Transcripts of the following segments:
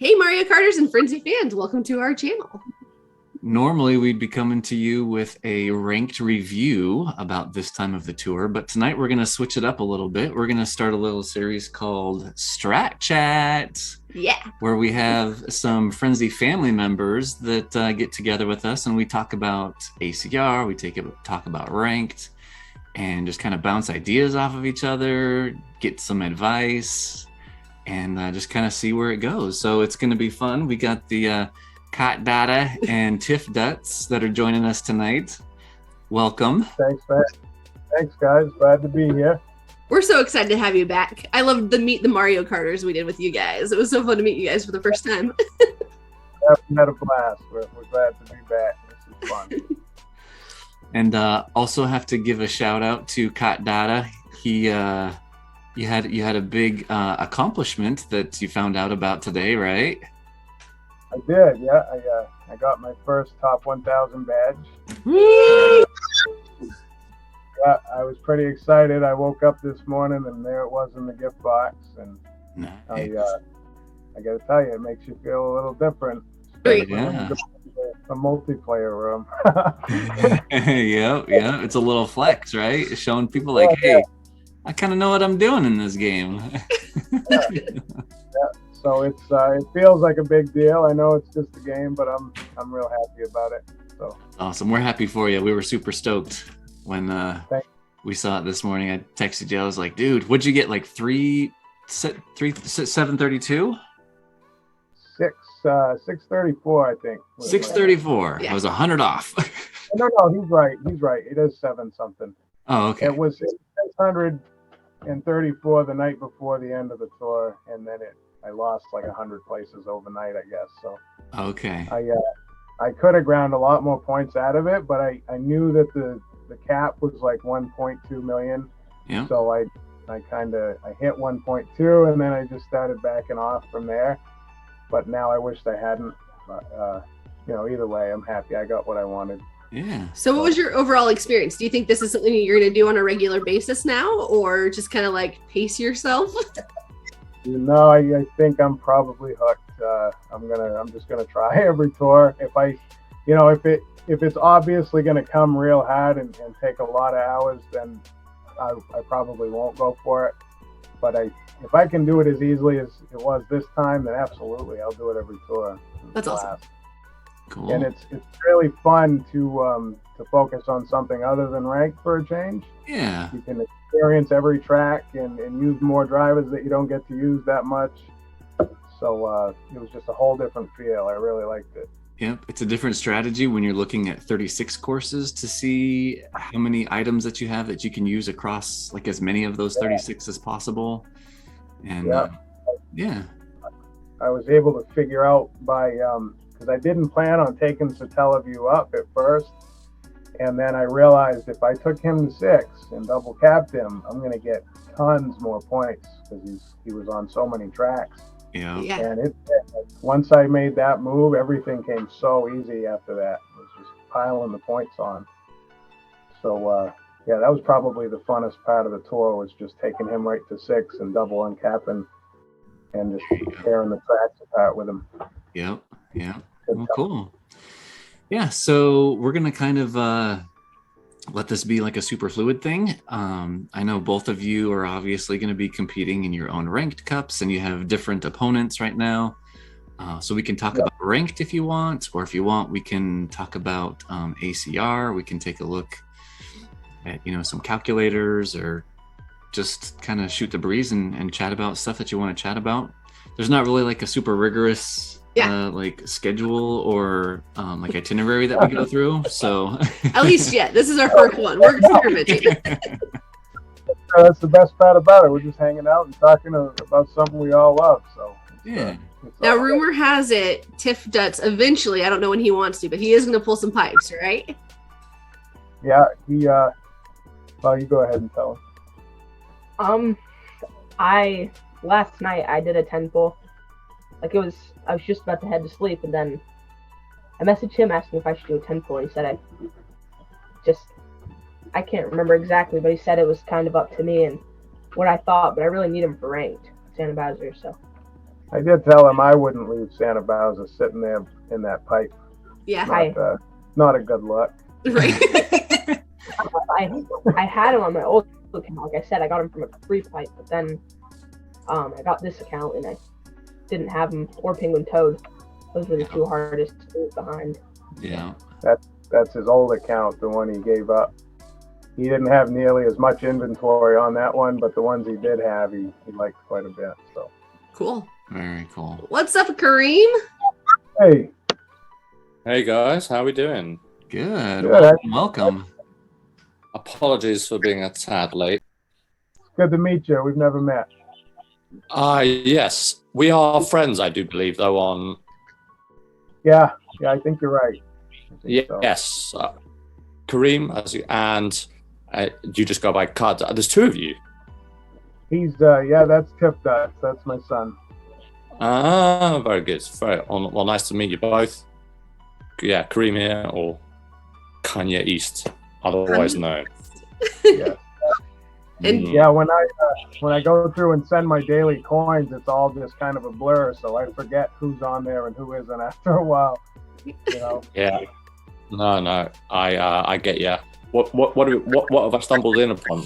Hey, Mario Karters and Frenzy fans, welcome to our channel. Normally, we'd be coming to you with a ranked review about this time of the tour, but tonight we're going to switch it up a little bit. We're going to start a little series called Strat Chat. Yeah. Where we have some Frenzy family members that get together with us and we talk about ACR, talk about ranked, and just kind of bounce ideas off of each other, get some advice, and just kind of see where it goes. So it's going to be fun. We got the Kaht, Dahta, and Tifduts that are joining us tonight. Welcome. Thanks, man. Thanks, guys. Glad to be here. We're so excited to have you back. I loved the Meet the Mario Karters we did with you guys. It was so fun to meet you guys for the first time. I've had a blast. We're glad to be back. This is fun. And also have to give a shout out to Kaht, Dahta. You had a big accomplishment that you found out about today, right? I did, yeah. I got my first top 1,000 badge. Woo! Yeah, I was pretty excited. I woke up this morning and there it was in the gift box, and Nice. I got to tell you, it makes you feel a little different. Great. Yeah. The multiplayer room. Yeah. It's a little flex, right? Showing people like, hey, I kind of know what I'm doing in this game. So it feels like a big deal. I know it's just a game, but I'm real happy about it. So Awesome. We're happy for you. We were super stoked when we saw it this morning. I texted you. I was like, dude, what'd you get? Like 732? 634, I think. 634. Yeah. I was 100 off. No, he's right. It is 7 something. Oh, okay. It was 634 the night before the end of the tour, and then I lost like 100 places overnight, I guess. So Okay. I could have ground a lot more points out of it, but I knew that the cap was like 1.2 million. Yeah. So I hit 1.2, and then I just started backing off from there. But now I wished I hadn't. But either way, I'm happy. I got what I wanted. Yeah. So what was your overall experience? Do you think this is something you're going to do on a regular basis now, or just kind of like pace yourself? I think I'm probably hooked. I'm just gonna try every tour. If it's obviously gonna come real hard and take a lot of hours, then I probably won't go for it. But if I can do it as easily as it was this time, then absolutely, I'll do it every tour. That's awesome. Cool. And it's really fun to focus on something other than rank for a change. Yeah. You can experience every track and use more drivers that you don't get to use that much. So it was just a whole different feel. I really liked it. Yep. It's a different strategy when you're looking at 36 courses to see how many items that you have that you can use across like as many of those 36 as possible. And yeah. I was able to figure out because I didn't plan on taking Satellaview up at first. And then I realized if I took him to 6 and double capped him, I'm going to get tons more points because he was on so many tracks. Yeah. Yeah. And once I made that move, everything came so easy after that. It was just piling the points on. So, that was probably the funnest part of the tour, was just taking him right to 6 and double uncapping and just tearing the tracks apart with him. Yep. Yeah. Well, cool. Yeah, so we're going to kind of let this be like a super fluid thing. I know both of you are obviously going to be competing in your own ranked cups, and you have different opponents right now. So we can talk about ranked if you want, or if you want, we can talk about ACR. We can take a look at, some calculators, or just kind of shoot the breeze and chat about stuff that you want to chat about. There's not really like a super rigorous like schedule or like itinerary that we go through. So At least, this is our first one. We're experimenting. That's the best part about it. We're just hanging out and talking about something we all love. So yeah. Now, rumor has it, Tifduts eventually, I don't know when he wants to, but he is going to pull some pipes, right? Yeah, well, you go ahead and tell him. Last night I did a 10 pull. I was just about to head to sleep, and then I messaged him asking if I should do a 10 pull. He said I can't remember exactly, but he said it was kind of up to me and what I thought, but I really need him for ranked Santa Bowser. So I did tell him I wouldn't leave Santa Bowser sitting there in that pipe. Yeah. Not a good look. Right. I had him on my old account. Like I said, I got him from a free pipe, but then I got this account and I didn't have him or Penguin Toad. Those were the two hardest to leave behind. Yeah. That's his old account, the one he gave up. He didn't have nearly as much inventory on that one, but the ones he did have, he liked quite a bit. So Cool. Very cool. What's up, Karim? Hey. Hey guys, how we doing? Good. Good. Welcome. Apologies for being a tad late. Good to meet you. We've never met. Yes, we are friends, I do believe, though. On Yeah, I think you're right. I think so. yes, Karim, and you just go by Kaht. There's two of you. He's that's Tifduts. That's my son. Ah, very good. Well, nice to meet you both. Yeah, Karim here, or Kanye East, otherwise known. Yeah. And Yeah, when I go through and send my daily coins, it's all just kind of a blur, so I forget who's on there and who isn't after a while. You know. Yeah. No, I get you. What have I stumbled in upon?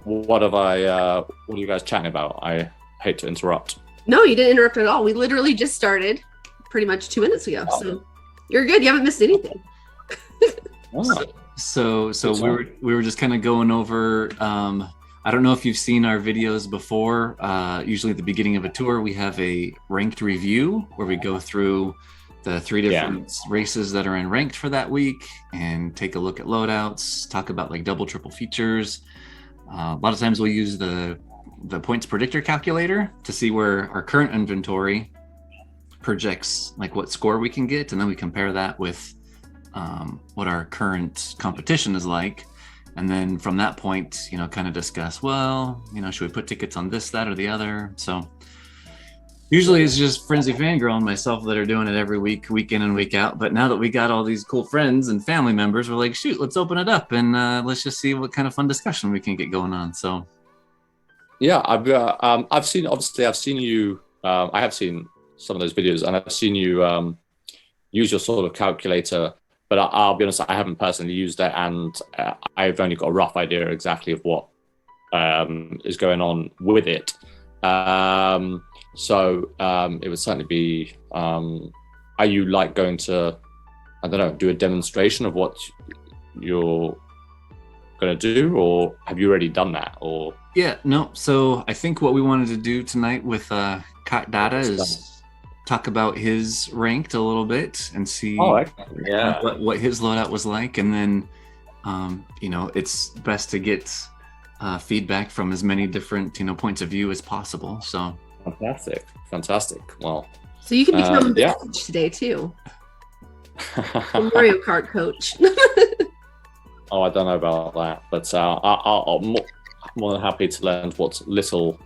What are you guys chatting about? I hate to interrupt. no, you didn't interrupt at all. We literally just started pretty much 2 minutes ago. So you're good. You haven't missed anything. Oh. So we were just kind of going over. I don't know if you've seen our videos before. Usually at the beginning of a tour, we have a ranked review where we go through the 3 different races that are in ranked for that week and take a look at loadouts, talk about like double, triple features. A lot of times we'll use the points predictor calculator to see where our current inventory projects like what score we can get, and then we compare that with what our current competition is like. And then from that point, kind of discuss, well, should we put tickets on this, that, or the other? So usually it's just Frenzy Fangirl and myself that are doing it every week, week in and week out. But now that we got all these cool friends and family members, we're like, shoot, let's open it up and let's just see what kind of fun discussion we can get going on. So Yeah, I've seen you. I have seen some of those videos, and I've seen you use your sort of calculator. But I'll be honest, I haven't personally used it, and I've only got a rough idea exactly of what is going on with it. So it would certainly be. Are you like going to, I don't know, do a demonstration of what you're going to do, or have you already done that? Or yeah, no. So I think what we wanted to do tonight with Dahta is talk about his ranked a little bit and see what his loadout was like, and then it's best to get feedback from as many different points of view as possible. So fantastic. Well, So you can become the coach today too. The Mario Kart coach. Oh, I don't know about that, but I'm more than happy to lend what little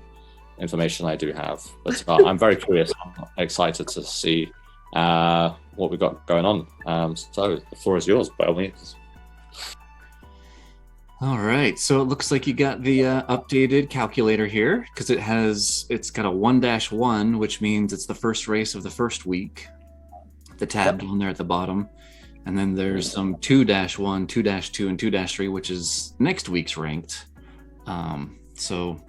information I do have. But I'm very curious. I'm excited to see what we've got going on. So the floor is yours, by all means. All right, so it looks like you got the updated calculator here, because it's got a 1-1, which means it's the first race of the first week. The tab down there at the bottom. And then there's some 2-1, 2-2, and 2-3, which is next week's ranked. So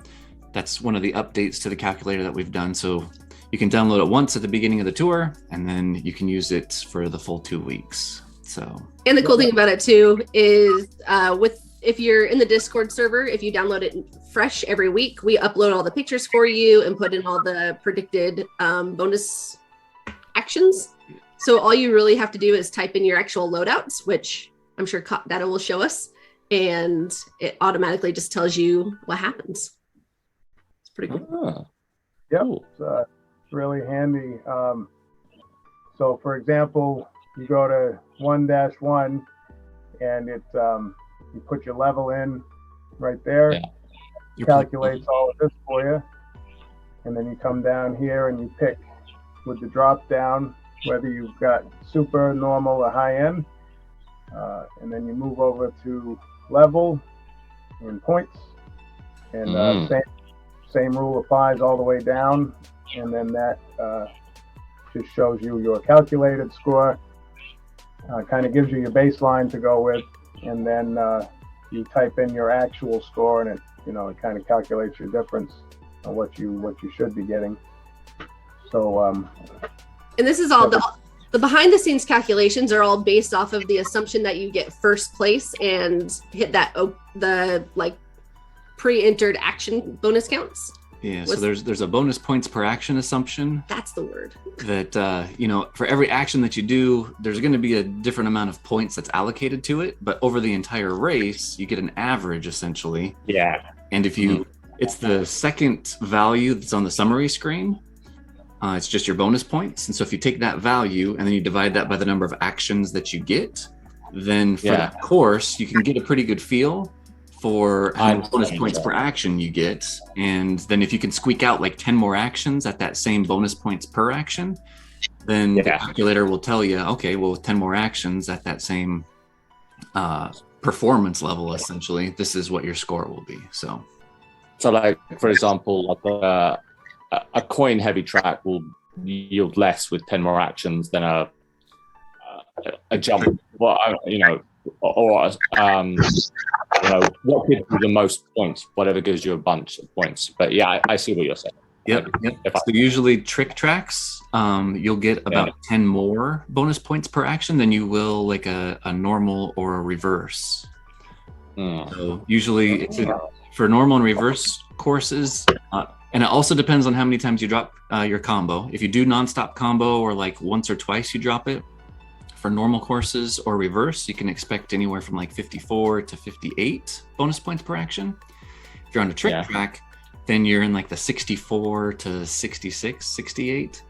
that's one of the updates to the calculator that we've done. So you can download it once at the beginning of the tour, and then you can use it for the full 2 weeks. And the cool thing about it too is if you're in the Discord server, if you download it fresh every week, we upload all the pictures for you and put in all the predicted bonus actions. So all you really have to do is type in your actual loadouts, which I'm sure Dahta will show us, and it automatically just tells you what happens. It's pretty cool. Yep, it's really handy. So for example, you go to 1-1 and it you put your level in right there. Yeah. It calculates all of this for you, and then you come down here and you pick with the drop down whether you've got super, normal, or high end, and then you move over to level and points, and same rule applies all the way down. and then that just shows you your calculated score. Kind of gives you your baseline to go with, and then you type in your actual score, and it kind of calculates your difference on what you should be getting. So and this is all the behind the scenes calculations are all based off of the assumption that you get first place and hit the like pre-entered action bonus counts. Yeah, so there's a bonus points per action assumption. That's the word. That for every action that you do, there's going to be a different amount of points that's allocated to it, but over the entire race, you get an average essentially. Yeah. And if you, it's the second value that's on the summary screen. It's just your bonus points, and so if you take that value and then you divide that by the number of actions that you get, then for the course, you can get a pretty good feel for how many bonus points per action you get. And then if you can squeak out like 10 more actions at that same bonus points per action, then the calculator will tell you, okay, well, with 10 more actions at that same performance level, essentially, this is what your score will be. So like, for example, like a coin heavy track will yield less with 10 more actions than a jump. Well, what gives you the most points? Whatever gives you a bunch of points. But yeah, I see what you're saying. Yep. So usually trick tracks, you'll get about 10 more bonus points per action than you will like a normal or a reverse. So usually for normal and reverse courses, and it also depends on how many times you drop your combo. If you do nonstop combo or like once or twice you drop it, for normal courses or reverse, you can expect anywhere from like 54 to 58 bonus points per action. If you're on a trick track, then you're in like the 64 to 66, 68.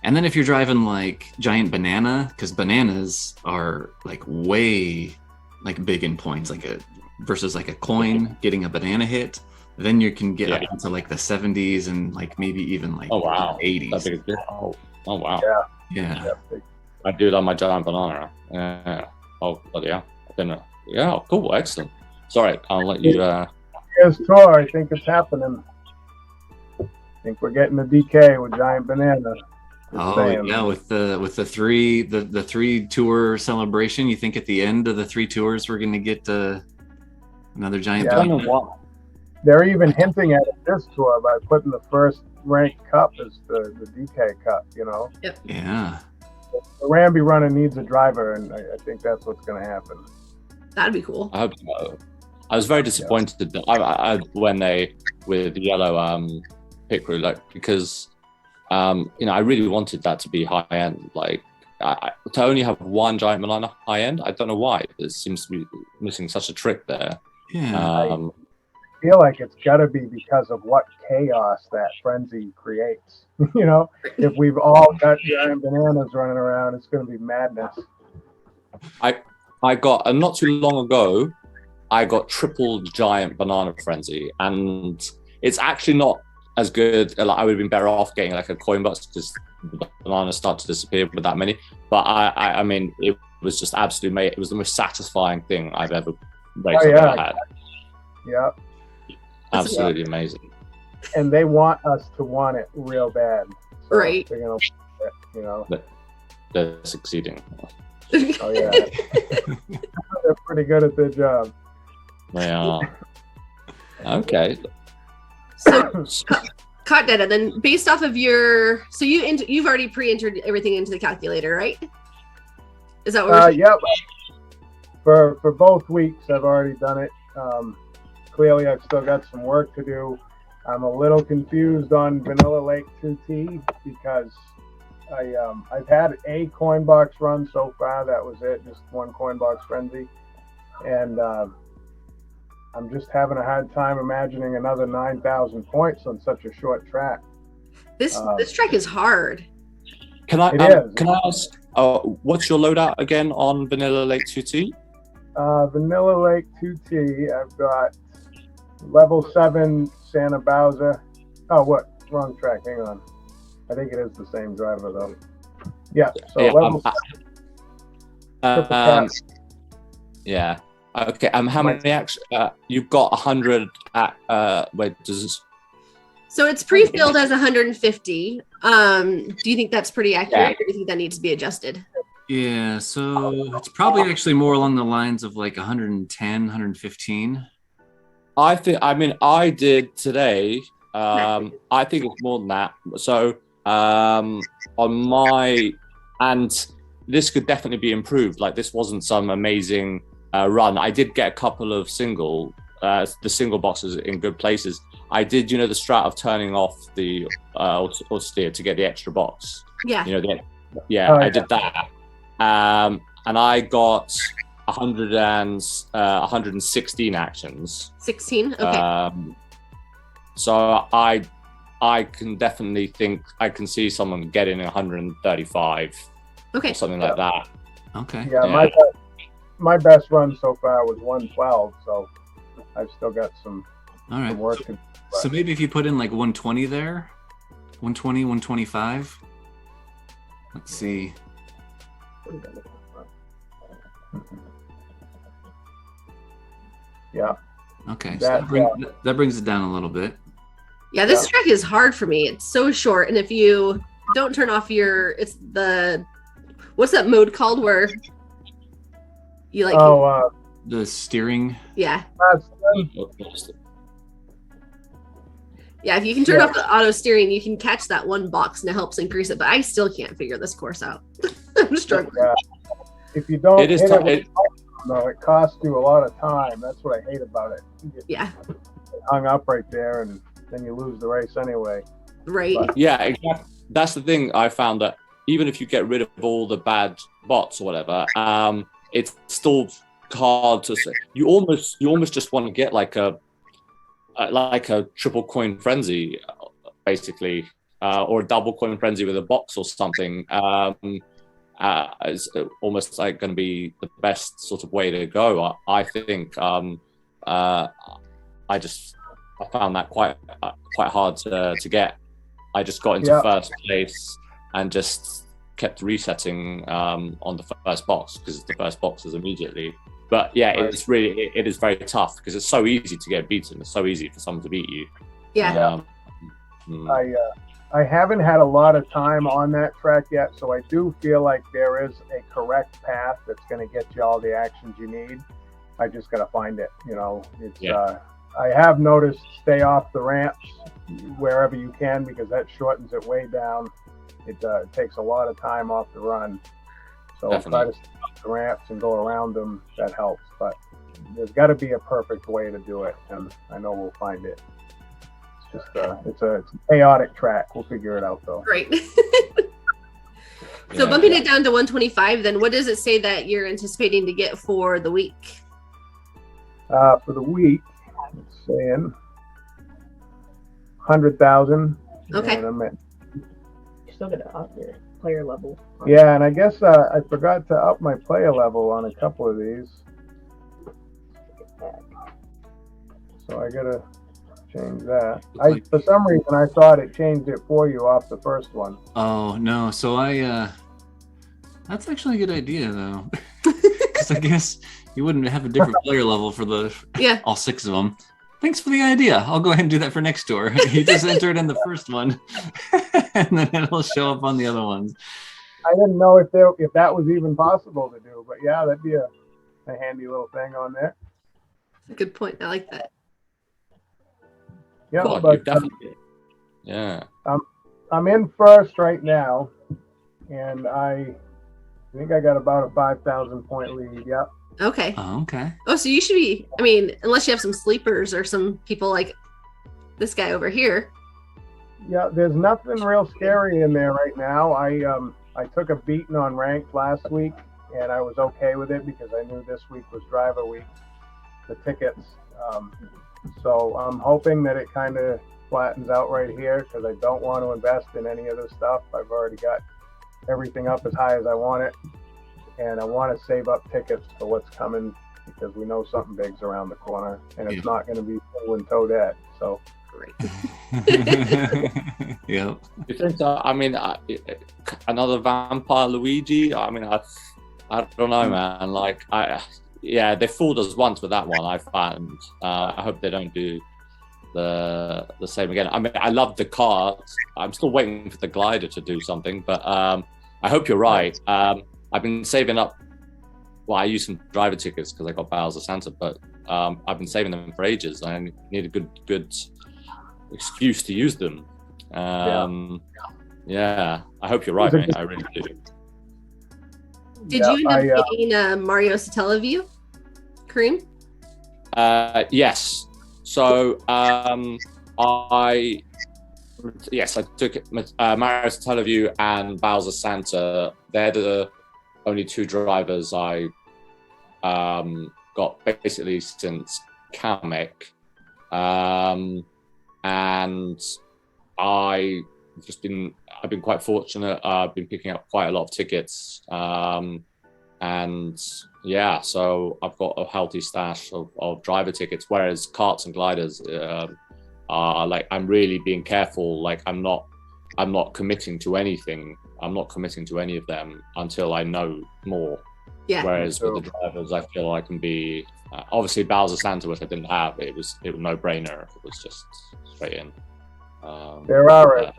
And then if you're driving like giant banana, because bananas are like way like big in points, versus like a coin getting a banana hit, then you can get up into like the 70s and like maybe even like 80s. Oh wow. Yeah. I do love my giant banana. Yeah. Oh, bloody hell. I didn't know. Yeah, cool, excellent. Sorry, I'll let you. Yes, tour. I think it's happening. I think we're getting a DK with giant banana. Yeah, with the three tour celebration. You think at the end of the 3 tours we're going to get another giant banana? They're even hinting at it this tour by putting the first ranked cup as the DK cup. Yep. Yeah. The Ramby runner needs a driver, and I think that's what's going to happen. That'd be cool. I hope so. I was very disappointed that when they with the yellow pit crew, because I really wanted that to be high end. Like to only have one giant banana high end, I don't know why. There seems to be missing such a trick there. Yeah. I feel like it's got to be because of what chaos that frenzy creates. If we've all got giant bananas running around, it's going to be madness. I got not too long ago, I got triple giant banana frenzy, and it's actually not as good. Like, I would have been better off getting like a coin box because the bananas start to disappear with that many. But I mean, it was just absolutely it was the most satisfying thing I've ever had. Yeah. Absolutely amazing. And they want us to want it real bad. So right. They're gonna, But they're succeeding. Oh yeah. They're pretty good at their job. They are. Okay. So, Kaht data. Then, based off of you've already pre-entered everything into the calculator, right? Is that what? Yep. For both weeks, I've already done it. Clearly, I've still got some work to do. I'm a little confused on Vanilla Lake 2T because I've had a coin box run so far. That was it, just one coin box frenzy, and I'm just having a hard time imagining another 9,000 points on such a short track. This track is hard. Can I ask? What's your loadout again on Vanilla Lake 2T? Vanilla Lake 2T. I've got level 7 Santa Bowser. Oh, what? Wrong track. Hang on. I think it is the same driver though. Yeah. So level 7. Yeah. Okay. How many actions? You've got 100. Wait, does this? So it's pre-filled as 150. Do you think that's pretty accurate, or do you think that needs to be adjusted? Yeah, so it's probably actually more along the lines of like 110, 115. I did today. I think it's more than that. So on my, and this could definitely be improved. Like this wasn't some amazing run. I did get a couple of the single boxes in good places. I did, the strat of turning off the austere to get the extra box. Yeah. I did that. And I got 116 actions. 16? Okay. So I can definitely think I can see someone getting 135. Okay. Or something like that. Okay. Yeah, my best run so far was 112, so I've still got some work to do. So maybe if you put in like 120 there, 120, 125. Let's see. Yeah. Okay. So that brings it down a little bit. Yeah, this track is hard for me. It's so short, and if you don't turn off what's that mode called where you like? The steering. Yeah. Yeah, if you can turn off the auto steering, you can catch that one box and it helps increase it. But I still can't figure this course out. I'm struggling. Yeah. If you don't, it costs you a lot of time. That's what I hate about it. You get hung up right there, and then you lose the race anyway. Right. Yeah, exactly. That's the thing I found, that even if you get rid of all the bad bots or whatever, it's still hard to say. You almost just want to get like a triple coin frenzy, basically, or a double coin frenzy with a box or something. Is almost like going to be the best sort of way to go. I think. I found that quite hard to get. I just got into first place and just kept resetting on the first box because the first box is immediately. But yeah, it is very tough because it's so easy to get beaten. It's so easy for someone to beat you. Yeah. I haven't had a lot of time on that track yet, so I do feel like there is a correct path that's going to get you all the actions you need. I just got to find it. I have noticed stay off the ramps wherever you can because that shortens it way down. It takes a lot of time off the run. So try to stay off the ramps and go around them. That helps. But there's got to be a perfect way to do it, and I know we'll find it. It's just it's a chaotic track. We'll figure it out though. Right. So bumping it down to 125, then what does it say that you're anticipating to get for the week? For the week, it's saying 100,000. Okay. You're still gonna up your player level. Yeah, and I guess I forgot to up my player level on a couple of these. So I gotta change that. For some reason I thought it changed it for you off the first one. Oh no, so that's actually a good idea though. Because I guess you wouldn't have a different player level for all 6 of them. Thanks for the idea. I'll go ahead and do that for next tour. You just enter it in the first one, and then it'll show up on the other ones. I didn't know if that was even possible to do, but yeah, that'd be a handy little thing on there. Good point. I like that. Yeah, cool, but definitely. Yeah. I'm in first right now, and I think I got about a 5,000 point lead. Yep. Okay. Oh, okay. Oh, so you should be, I mean, unless you have some sleepers or some people like this guy over here. Yeah, there's nothing real scary in there right now. I took a beating on ranked last week, and I was okay with it because I knew this week was driver week, the tickets. So I'm hoping that it kind of flattens out right here because I don't want to invest in any of this stuff. I've already got everything up as high as I want it, and I want to save up tickets for what's coming because we know something big's around the corner, and it's not going to be full and Toadette. So Great. Yeah. You think that? I mean, another vampire Luigi. I mean, I don't know, man. Like, they fooled us once with that one. I found. I hope they don't do the same again. I mean, I love the Kaht. I'm still waiting for the glider to do something, but I hope you're right. I've been saving up. Well, I used some driver tickets because I got Bowser Santa, but I've been saving them for ages. I need a good excuse to use them. Yeah, I hope you're right, mate. I really do. Did you end up getting Mario Satellaview, Karim? Yes. So I took Mario Satellaview and Bowser Santa. They're the only two drivers I got basically since Kamek, and I've been quite fortunate. I've been picking up quite a lot of tickets, and yeah, so I've got a healthy stash of driver tickets. Whereas karts and gliders are like, I'm really being careful. Like I'm not committing to anything. I'm not committing to any of them until I know more. Yeah. Whereas with the drivers, I feel I can be obviously Bowser Santa, which I didn't have. It was no brainer. It was just straight in. There are a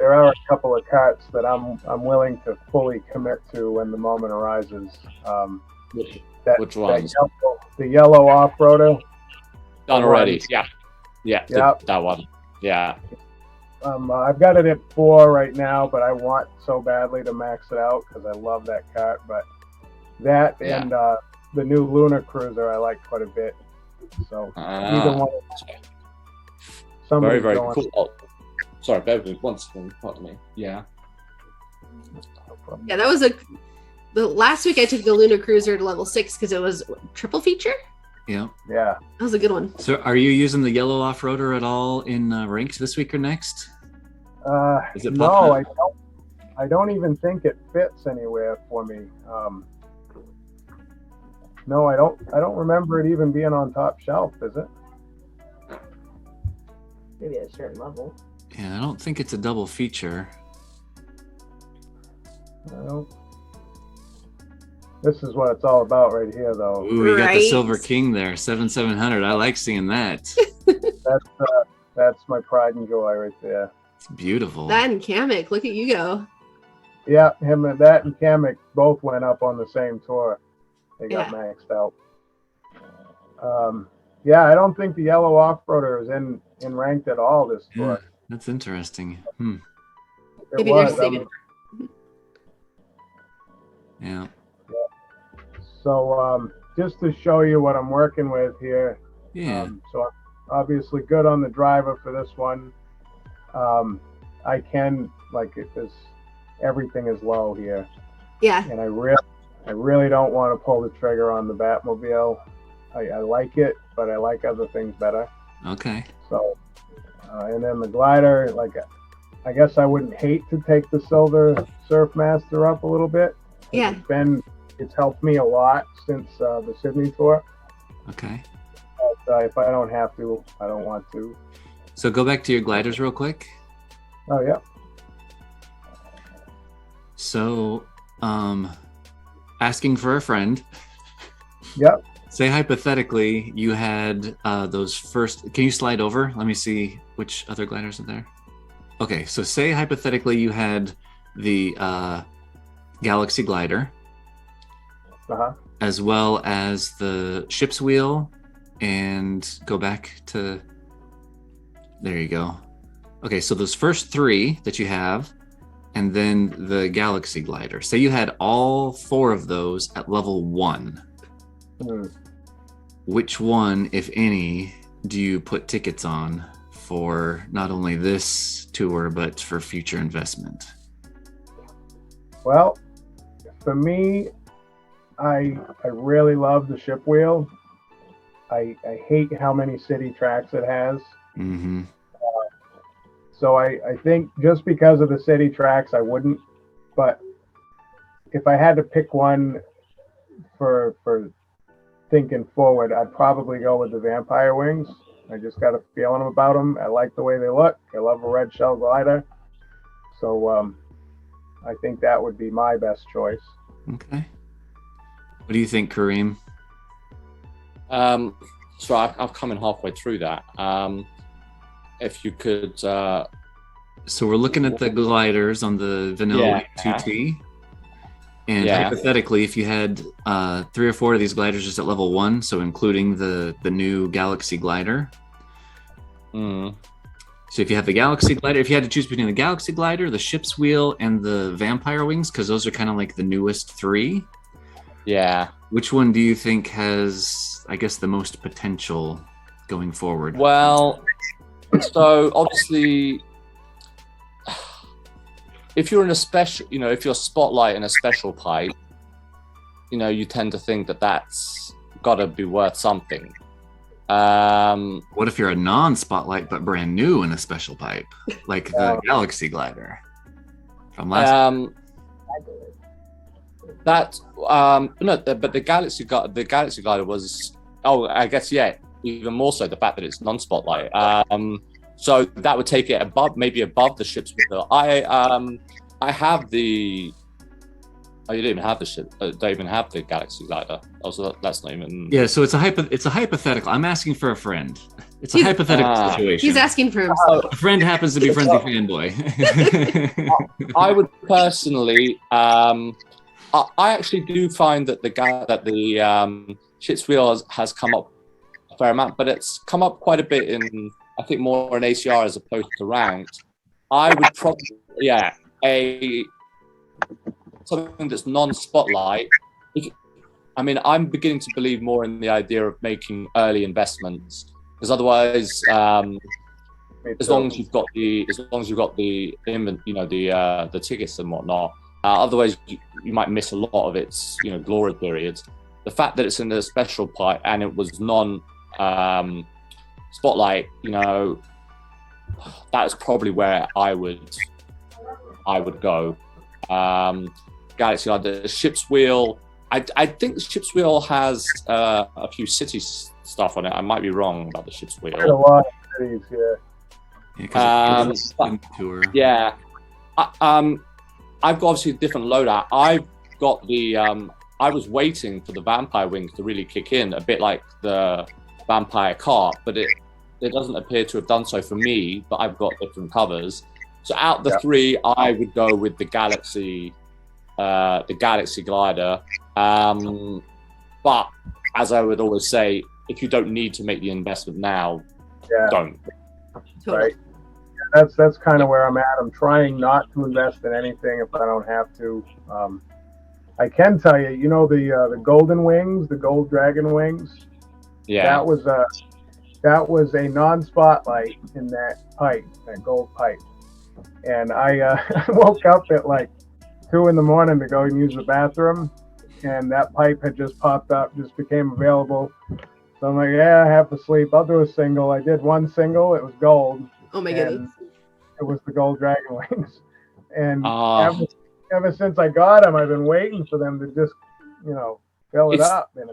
couple of karts that I'm willing to fully commit to when the moment arises. Which ones? The yellow off-roader. Done already. Yeah. That one. Yeah. I've got it at 4 right now, but I want so badly to max it out because I love that kart. But that and the new Lunar Cruiser I like quite a bit. So either one. Very cool. Oh, sorry, bear with me one second. Pardon me. Yeah. Yeah, that was the last week I took the Lunar Cruiser to level 6 because it was triple feature. Yeah. Yeah. That was a good one. So are you using the yellow off-roader at all in ranked this week or next? Is it no, I don't even think it fits anywhere for me. No, I don't remember it even being on top shelf, is it? Maybe at a certain level. Yeah, I don't think it's a double feature. This is what it's all about right here, though. Ooh, you got the Silver King there, 7,700. I like seeing that. That's my pride and joy right there. It's beautiful. That and Kamek, look at you go. Yeah, that and Kamek both went up on the same tour. They got maxed out. Yeah, I don't think the yellow off-roader is in ranked at all this tour. That's interesting. Maybe they're saving. Yeah. So just to show you what I'm working with here. Yeah. So I'm obviously good on the driver for this one. I can everything is low here. Yeah. And I really don't want to pull the trigger on the Batmobile. I like it, but I like other things better. Okay. So, and then the glider, I guess I wouldn't hate to take the Silver Surfmaster up a little bit. Yeah. It's helped me a lot since the Sydney tour. Okay. But if I don't have to, I don't want to. So go back to your gliders real quick. Oh, yeah. So, asking for a friend. Yep. Say hypothetically you had those first. Can you slide over? Let me see which other gliders are there. Okay, so say hypothetically you had the Galaxy glider, as well as the ship's wheel, and go back to. There you go. Okay, so those first 3 that you have, and then the Galaxy glider. Say you had all 4 of those at level 1. Which one, if any, do you put tickets on for not only this tour, but for future investment? Well, for me, I really love the ship wheel. I hate how many city tracks it has. Mm-hmm. So I think just because of the city tracks, I wouldn't. But if I had to pick one for thinking forward, I'd probably go with the Vampire Wings. I just got a feeling about them. I like the way they look. I love a red shell glider. So I think that would be my best choice. Okay. What do you think, Karim? So I've come in halfway through that. if you could. So we're looking at the gliders on the vanilla 2T. And hypothetically, if you had 3 or 4 of these gliders just at level 1, so including the new Galaxy glider. So if you have the Galaxy glider, if you had to choose between the Galaxy glider, the ship's wheel, and the vampire wings, because those are kind of like the newest 3. Yeah. Which one do you think has, I guess, the most potential going forward? Well, so obviously, if you're in a special, if you're Spotlight in a special pipe, you tend to think that that's got to be worth something. What if you're a non-Spotlight but brand new in a special pipe, like the Galaxy glider from last? But the Galaxy glider was, I guess, even more so the fact that it's non-Spotlight. So that would take it maybe above the ship's wheel. I have the. Oh, you don't even have the ship. Don't even have the Galaxy glider. Also, that's not even. Yeah, so it's a hypothetical. I'm asking for a friend. It's a hypothetical situation. He's asking for himself. A friend happens to be Frenzy Fanboy. I would personally. I actually do find that the ship's wheel has come up a fair amount, but it's come up quite a bit in, I think, more in ACR as opposed to ranked. I would probably, something that's non-Spotlight. I'm beginning to believe more in the idea of making early investments, because otherwise, as long as you've got the tickets and whatnot, otherwise you might miss a lot of its glory periods. The fact that it's in a special pipe and it was Spotlight, that's probably where I would go. Galaxy glider, the ship's wheel. I think the ship's wheel has a few city stuff on it. I might be wrong about the ship's wheel. A lot of cities, I've got obviously a different loadout. I've got the. I was waiting for the vampire wings to really kick in, a bit like the vampire Kaht, but it doesn't appear to have done so for me. But I've got different covers. So out the 3, I would go with the Galaxy glider. But as I would always say, if you don't need to make the investment now, don't. Right. That's kind of where I'm at. I'm trying not to invest in anything if I don't have to. I can tell you, the golden wings, the gold dragon wings. Yeah. That was a non-Spotlight in that pipe, that gold pipe. And I woke up at like 2 a.m. to go and use the bathroom, and that pipe had just popped up, just became available. So I'm like, I have to sleep. I'll do a single. I did one single. It was gold. Oh my goodness. It was the gold dragon wings. And ever since I got them, I've been waiting for them to just, fill it up. And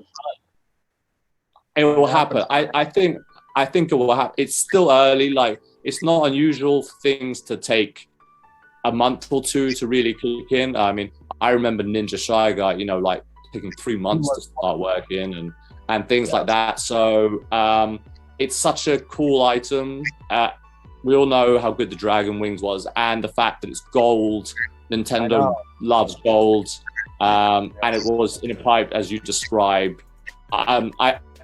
it will happen. I think it will happen. It's still early. Like, it's not unusual for things to take a month or 2 to really kick in. I remember Ninja Shy Guy, like taking 3 months to start working and things like that. So it's such a cool item. We all know how good the Dragon Wings was, and the fact that it's gold. Nintendo loves gold, and it was in a pipe as you described.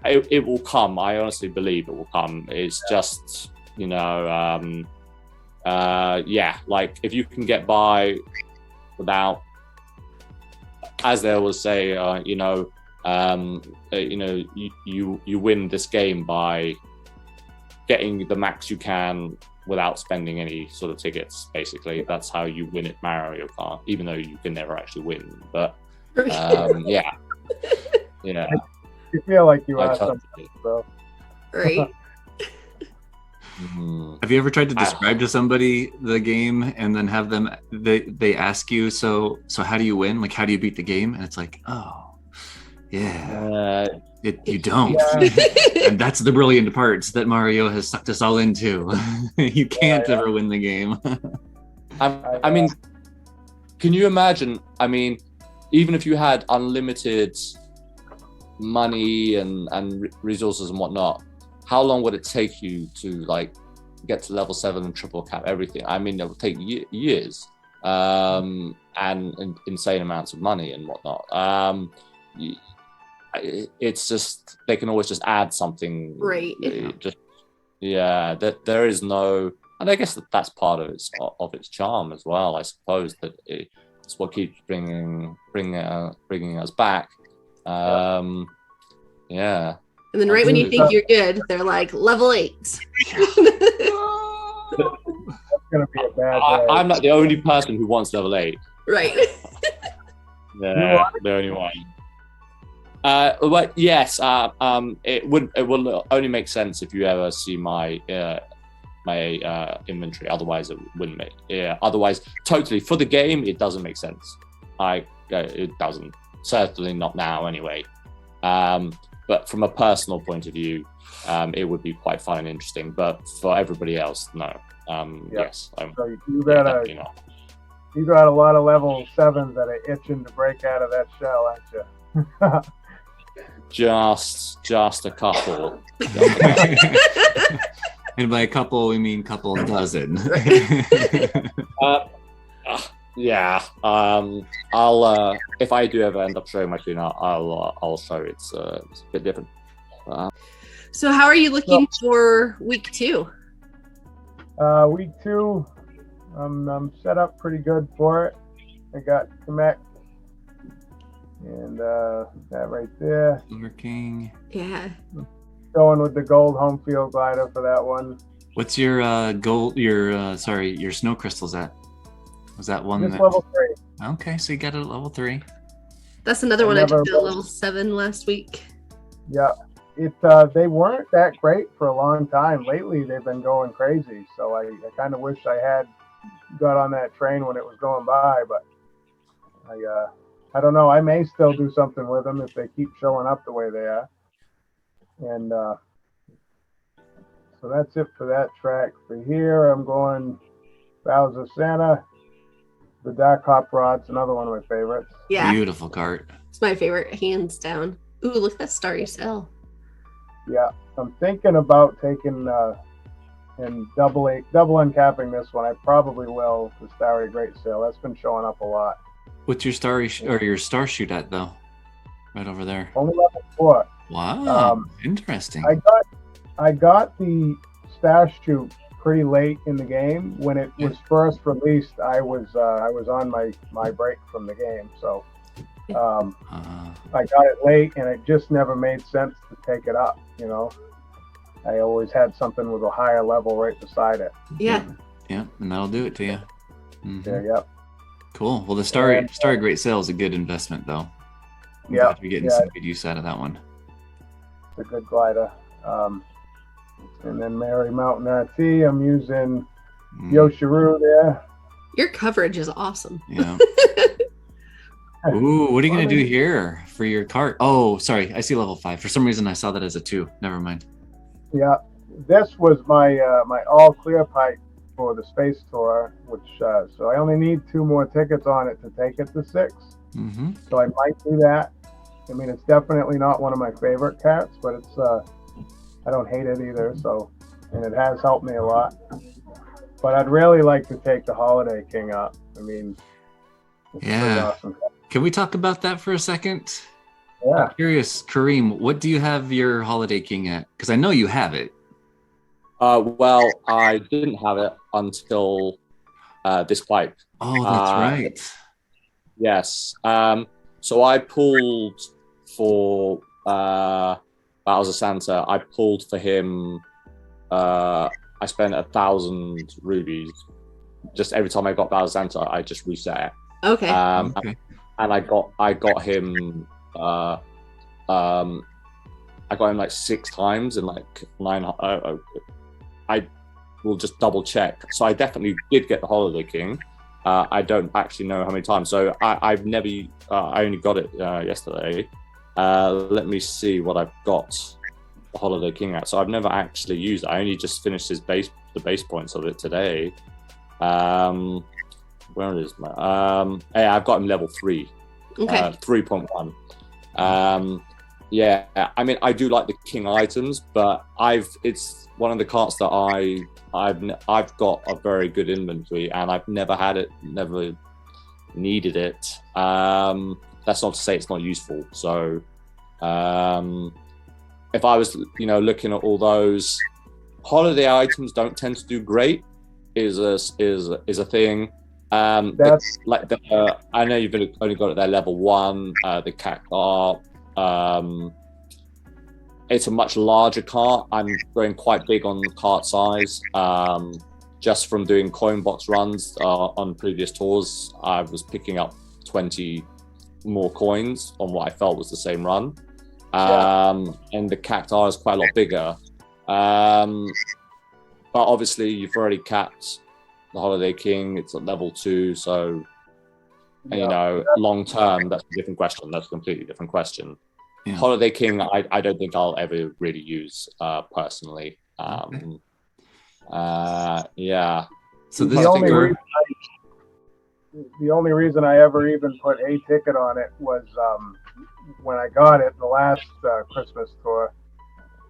It will come. I honestly believe it will come. It's just, like if you can get by without, as they always say, you win this game by getting the max you can without spending any sort of tickets. Basically, that's how you win at Mario Kart, even though you can never actually win. But yeah. You feel like you are something, so. Right. Have you ever tried to describe to somebody the game and then have them they ask you, so how do you win? Like, how do you beat the game? And it's like, you don't. And that's the brilliant parts that Mario has sucked us all into. You can't ever win the game. I mean, can you imagine? I mean, even if you had unlimited money and resources and whatnot, how long would it take you to like get to level 7 and triple cap everything. I mean, it will take years and insane amounts of money and whatnot. It's just they can always just add something, right? That there is no, and I guess that's part of its charm as well. I suppose that it's what keeps bringing us back. Yeah. And then right when you think you're good, they're like level 8. That's gonna be a bad day. I'm not the only person who wants level 8. Right. Yeah, the only one. But yes, it will only make sense if you ever see my inventory. Otherwise, it wouldn't make. Yeah. Otherwise, totally for the game, it doesn't make sense. It doesn't. Certainly not now, anyway. But from a personal point of view, it would be quite fun and interesting. But for everybody else, no. Yes. So you got a lot of level 7s that are itching to break out of that shell, aren't you? Just a couple. And by a couple, we mean couple dozen. Yeah. I'll if I do ever end up showing my screen, I'll show it's a bit different. So how are you looking for week 2? Week 2, I'm set up pretty good for it. I got Kamek and that right there. Silver King. Yeah. Going with the gold home field glider for that one. What's your your snow crystals at? Was that one? This level 3. Okay, so you got it at level 3. That's another one I took to level 7 last week. Yeah. They weren't that great for a long time. Lately, they've been going crazy. So I kind of wish I had got on that train when it was going by, but I don't know. I may still do something with them if they keep showing up the way they are. And so that's it for that track. For here, I'm going Bowser Santa. The Dark Hop Rod's another one of my favorites. Yeah. Beautiful cart. It's my favorite, hands down. Ooh, look at that starry cell. Yeah, I'm thinking about taking and double uncapping this one. I probably will. The Starry Great Sail. That's been showing up a lot. What's your your star shoot at though? Right over there. Only level 4. Wow, interesting. I got the star shoot pretty late in the game. When it was first released, I was on my break from the game, so I got it late, and it just never made sense to take it up. You know, I always had something with a higher level right beside it. Yeah. Yeah, and that'll do it to you. Mm-hmm. Yeah. Yep. Cool. Well, the Starry Great Sail is a good investment, though. Yeah. You're getting some good use out of that one. It's a good glider. And then Mary Mountain RT, I'm using Yoshiru there. Your coverage is awesome. Yeah. Ooh, what are you going to do here for your cart? Oh, sorry. I see level 5. For some reason, I saw that as a 2. Never mind. Yeah. This was my my all clear pipe for the space tour, which so I only need 2 more tickets on it to take it to 6. Mm-hmm. So I might do that. I mean, it's definitely not one of my favorite carts, but it's I don't hate it either. So, and it has helped me a lot. But I'd really like to take the Holiday King up. I mean, it's a pretty awesome cart. Can we talk about that for a second? Yeah. I'm curious, Karim, what do you have your Holiday King at? Because I know you have it. Well, I didn't have it until this pipe. Oh, that's right. Yes. So I pulled for Bowser Santa. I pulled for him. I spent 1,000 rubies. Just every time I got Bowser Santa, I just reset it. Okay. Okay. And I got him. I got him like 6 times in like 9. I will just double check. So I definitely did get the Holiday King. I don't actually know how many times. So I've never. I only got it yesterday. Let me see what I've got the Holiday King at. So I've never actually used it. I only just finished the base points of it today. Where is my? Yeah, I've got him level 3. Okay. 3.1. Yeah, I mean, I do like the king items, but it's one of the carts that I've got a very good inventory, and I've never had it, never needed it. That's not to say it's not useful. So, if I was, looking at all those holiday items, don't tend to do great. Is a thing. That's I know you've only got it there level 1. The Kaht. It's a much larger cart. I'm going quite big on the cart size. Just from doing coin box runs on previous tours, I was picking up 20 more coins on what I felt was the same run. And the Kaht is quite a lot bigger. But obviously, you've already capped the Holiday King. It's at level 2, so long term, that's a different question. That's a completely different question. Yeah. Holiday King, I don't think I'll ever really use personally. Yeah. So this the only reason I ever even put a ticket on it was when I got it the last Christmas tour.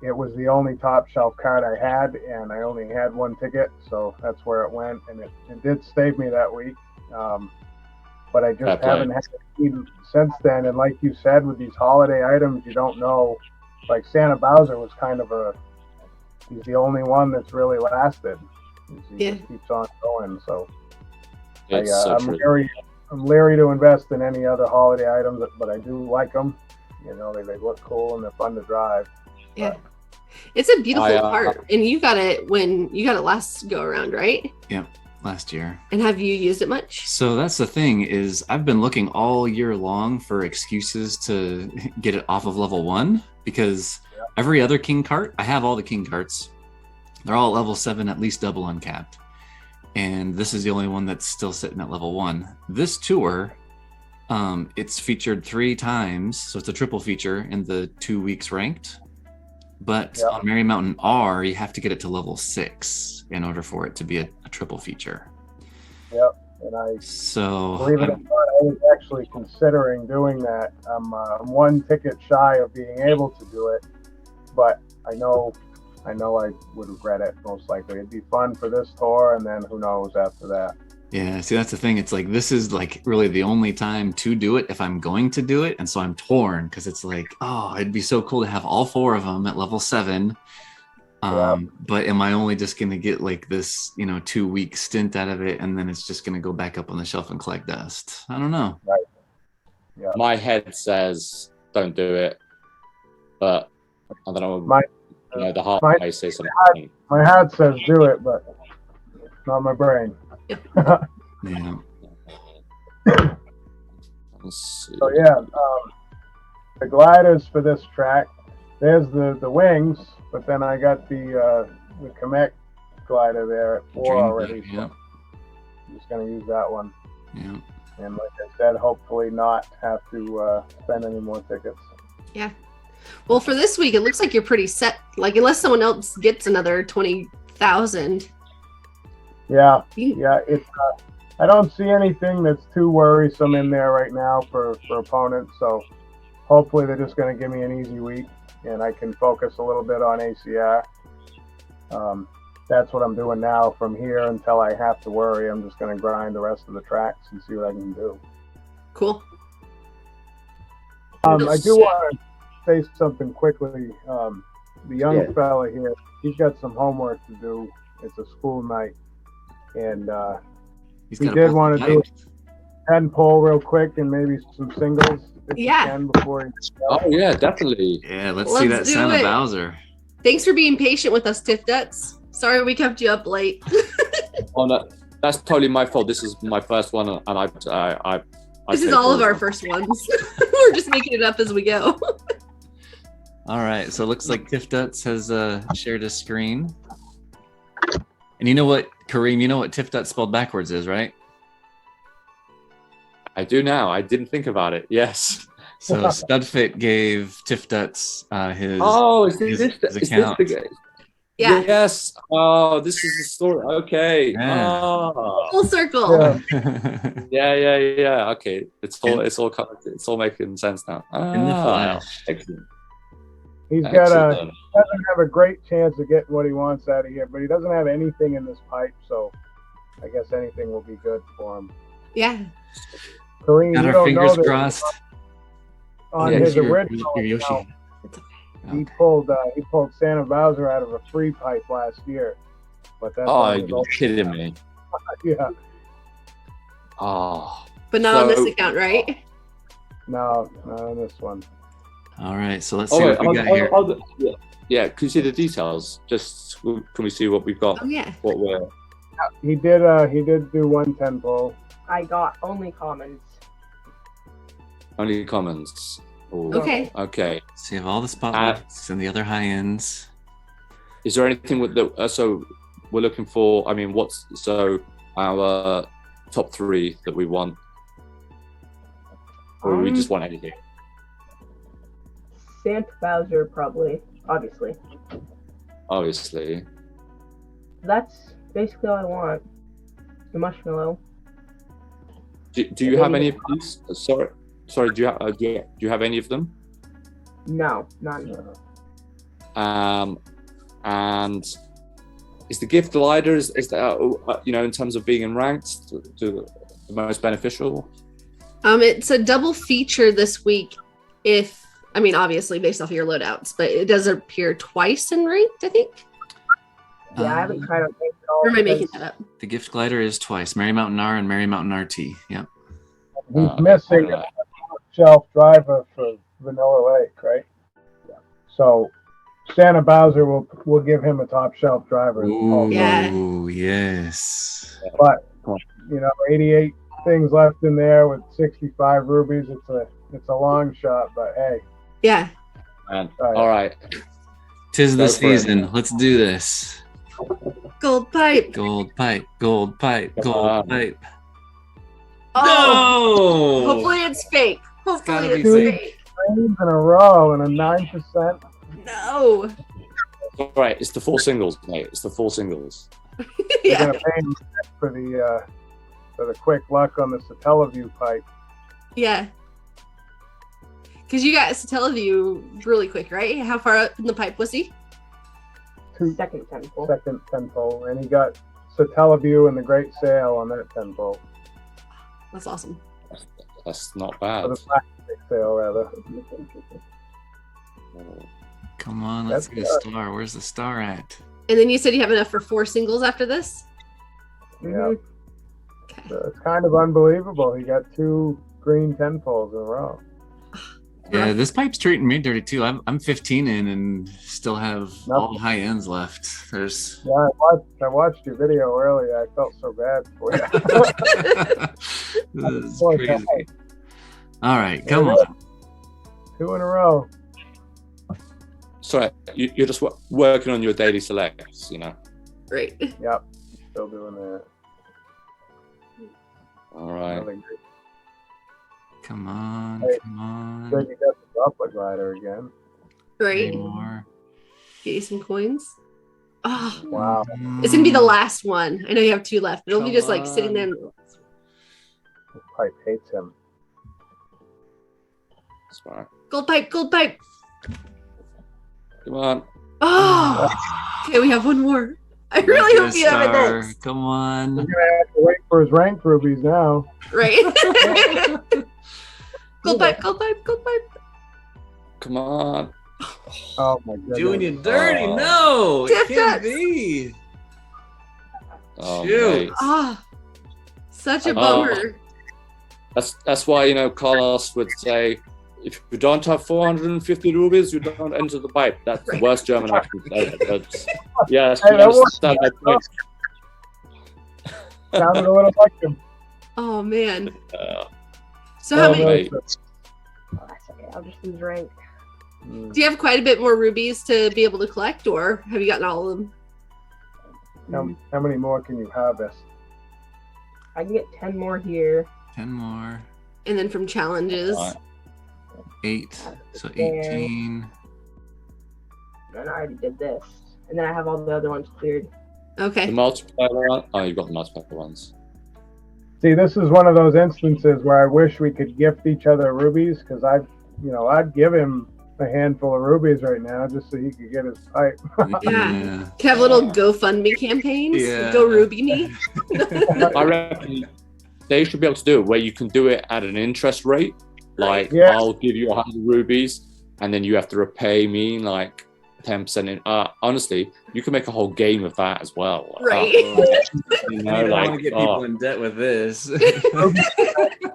It was the only top shelf card I had, and I only had 1 ticket, so that's where it went, and it did save me that week. But I just haven't had it since then. And like you said, with these holiday items, you don't know. Like Santa Bowser was kind of he's the only one that's really lasted. He just keeps on going. So, I'm leery to invest in any other holiday items, but I do like them. They look cool and they're fun to drive. Yeah. It's a beautiful cart, and you got it last go around, right? Yeah, last year. And have you used it much? So that's the thing is I've been looking all year long for excuses to get it off of level 1 because every other king cart, I have all the king carts. They're all at level 7, at least double uncapped. And this is the only one that's still sitting at level 1. This tour, it's featured 3 times, so it's a triple feature in the 2 weeks ranked. But on Merry Mountain R, you have to get it to level 6 in order for it to be a triple feature. Yep, and believe it or not, I was actually considering doing that. I'm 1 ticket shy of being able to do it, but I know I would regret it most likely. It'd be fun for this tour, and then who knows after that. Yeah, see, that's the thing. It's like, this is like really the only time to do it if I'm going to do it. And so I'm torn because it's like, oh, it'd be so cool to have all 4 of them at level 7. But am I only just going to get like this, 2-week stint out of it, and then it's just going to go back up on the shelf and collect dust? I don't know. Right. Yeah. My head says don't do it, but I don't know. The heart may say something. My head says do it, but it's not my brain. Yeah. So the gliders for this track, there's the wings, but then I got the Kamek glider there at 4 already. Yeah. I'm just gonna use that one. Yeah. And like I said, hopefully not have to spend any more tickets. Yeah. Well, for this week, it looks like you're pretty set. Like, unless someone else gets another 20,000. Yeah. It's. I don't see anything that's too worrisome in there right now for opponents. So hopefully they're just going to give me an easy week, and I can focus a little bit on ACR. That's what I'm doing now. From here until I have to worry, I'm just going to grind the rest of the tracks and see what I can do. Cool. I do want to say something quickly. The young fella here, he's got some homework to do. It's a school night, and we did want to do a 10 pull real quick and maybe some singles if you can before he Oh yeah, definitely. Yeah, let's see that Santa Bowser. Thanks for being patient with us, Tifduts. Sorry we kept you up late. Oh no, that's totally my fault. This is my first one, and I this is all of our first ones. We're just making it up as we go. All right, so it looks like Tifduts has shared a screen. And you know what, Karim, you know what Tifduts spelled backwards is, right? I do now. I didn't think about it. Yes. So Studfit gave Tifduts his account. Yeah. Yes. Oh, this is the story. Okay. Yeah. Oh. Full circle. Yeah. Okay. It's all making sense now. In the flash. Excellent. He's got Excellent. doesn't have a great chance of getting what he wants out of here, but he doesn't have anything in this pipe, so I guess anything will be good for him. Yeah. Karim, Got you our don't fingers know that crossed. on Yeah, his your original Yoshi. account, Okay. he pulled Santa Bowser out of a free pipe last year, but that's Oh, on his you're own. kidding me. Yeah, Oh. But not on this So- account, right? no, not on this one. All right, so let's Oh, see wait, what we got here. yeah, can you see the details? Just can we see what we've got? Oh yeah. What we're He did do 110 pull. I got only commons. only commons. Ooh. Okay. Okay. So you have all the spotlights and the other high ends. Is there anything with the so we're looking for? I mean, what's so our top three that we want, or we just want anything? Santa Bowser, probably, obviously. Obviously. That's basically all I want. The marshmallow. Do you have any of these? Sorry. Do you have any of them? No, none. And is the gift glider is that in terms of being in ranked to the most beneficial? It's a double feature this week. Obviously based off of your loadouts, but it does appear twice in ranked, I think. Yeah, I haven't tried out ranked at all. Or am I making because- that up? The gift glider is twice, Merry Mountain R and Merry Mountain RT. Yep. He's missing a shelf driver for Vanilla Lake, right? Yeah. So Santa Bowser will give him a top shelf driver. Ooh, Yeah. yes. But 88 things left in there with 65 rubies. It's a long shot, but hey. Yeah. Man. Right. All right. Tis the Go for it. season. Let's do this. Gold pipe. Gold pipe, gold pipe, Come gold on. pipe. Oh. No! Hopefully it's fake. Hopefully gotta it's be fake. Trains in a row and a 9%. No. All right. It's the 4 singles, mate. It's the 4 singles. You're Yeah. gonna pay him for the quick luck on the Satellaview pipe. Yeah. Because you got Satellaview really quick, right? How far up in the pipe was he? Second temple. Second 10 pole, and he got Satellaview and the Great Sail on that 10 pole. That's awesome. That's not Or bad. the plastic sail, rather. Come on, let's That's get a star. Where's the star at? And then you said you have enough for 4 singles after this? Yeah, Mhm. Okay. so it's kind of unbelievable. He got 2 green 10 poles in a row. Yeah, this pipe's treating me dirty too. I'm 15 in and still have all the high ends left. There's Yeah, I watched your video earlier. I felt so bad for you. this is crazy. All right, come Yeah. on. 2 in a row. Sorry, you're just working on your daily selects, Right. Yep, still doing that. All right. Another great- Come on, Hey, come on. Good, you got the droplet glider again. Three Right. more. Get you some coins. Oh, Wow. it's gonna be the last one. I know you have 2 left, but it'll be Come just like sitting there. This pipe hates him. Smart. Gold pipe, gold pipe. Come on. Oh, okay, we have one more. I really hope you have Star. it next. Come He's on. gonna have to wait for his rank rubies now. Right. Gold pipe, gold pipe, gold pipe. Come on. Oh my goodness. Doing you dirty. Oh. No, it can't Tifduts. be. Oh, Shoot. mate. Ah, such a Oh. bummer. That's why Carlos would say, if you don't have 450 rubies, you don't enter the pipe. That's the worst German accent ever. But, yes, Hey, you that was- understand my point. Sounded a little like him. Oh man. Uh, So how Oh, many? mate. Oh, that's okay. I'll just lose rank. Mm. Do you have quite a bit more rubies to be able to collect, or have you gotten all of them? How many more can you harvest? I can get 10 more here. 10 more. And then from challenges. Alright. 8. So 18. And I already did this. And then I have all the other ones cleared. the Okay. multiplier one. Oh, you've got the multiplier ones. See, this is one of those instances where I wish we could gift each other rubies because I'd give him a handful of rubies right now just so he could get his pipe. Yeah. Have little GoFundMe campaigns. Yeah. Go Ruby me. I reckon they should be able to do it where you can do it at an interest rate. Like, Yeah. I'll give you 100 rubies, and then you have to repay me like 10% in. Honestly, you can make a whole game of that as well. Right. You know, I don't want to get people in debt with this.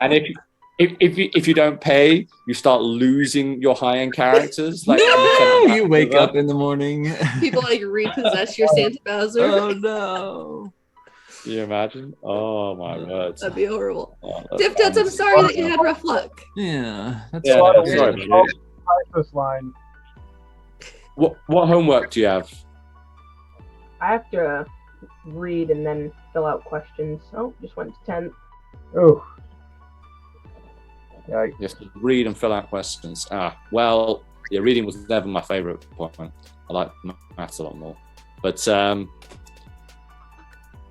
And if you don't pay, you start losing your high-end characters. Like, No! You wake up in the morning. People like repossess your Santa Bowser. Oh no. Can you imagine? Oh my word. That'd be horrible. Oh, Tifduts, I'm sorry that you had rough luck. Yeah. That's Yeah, fine. sorry, man. This line. What homework do you have? I have to read and then fill out questions. Oh, just went to 10th. Oh. Yeah. You have to read and fill out questions. Well, yeah, reading was never my favorite point. I like maths a lot more. But I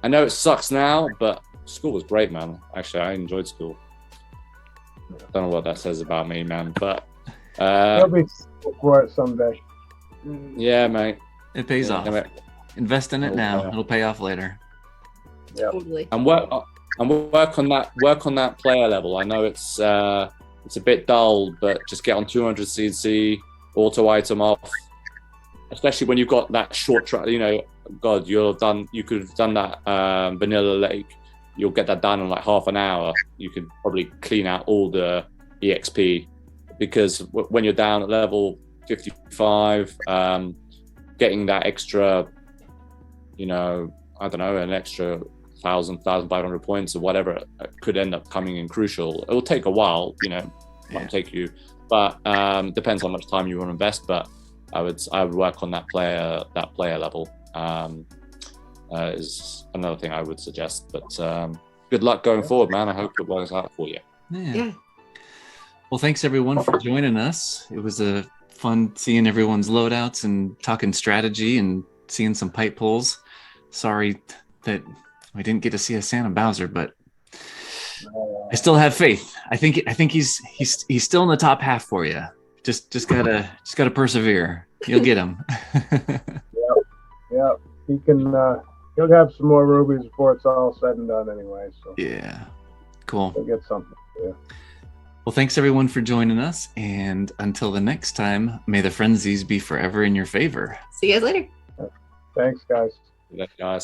know it sucks now, but school was great, man. Actually, I enjoyed school. Don't know what that says about me, man. But You'll be for it someday. yeah, mate. It pays off. Mate. Invest in it now. Yeah. It'll pay off later. Yeah. Totally. And work on that player level. I know it's a bit dull, but just get on 200 CC, auto item off. Especially when you've got that short track, you know, God, you could have done that vanilla lake. You'll get that done in like half an hour. You could probably clean out all the EXP, because when you're down at level 55, getting that extra, you know, I don't know, an extra 1,500 points or whatever could end up coming in crucial. It will take a while, you know, might take you, but depends how much time you want to invest. But I would work on that player level. Is another thing I would suggest. But good luck going forward, man. I hope it works out for you. Yeah. Well, thanks everyone for joining us. It was a fun seeing everyone's loadouts and talking strategy and seeing some pipe pulls. Sorry that we didn't get to see a Santa Bowser, but I still have faith. I think he's still in the top half for you. Just gotta persevere. You'll get him. Yeah. He can. He'll have some more rubies before it's all said and done, anyway. So Yeah. Cool. he'll get something. Yeah. Well, thanks everyone for joining us, and until the next time, may the frenzies be forever in your favor. See you guys later. Thanks, guys. Guys.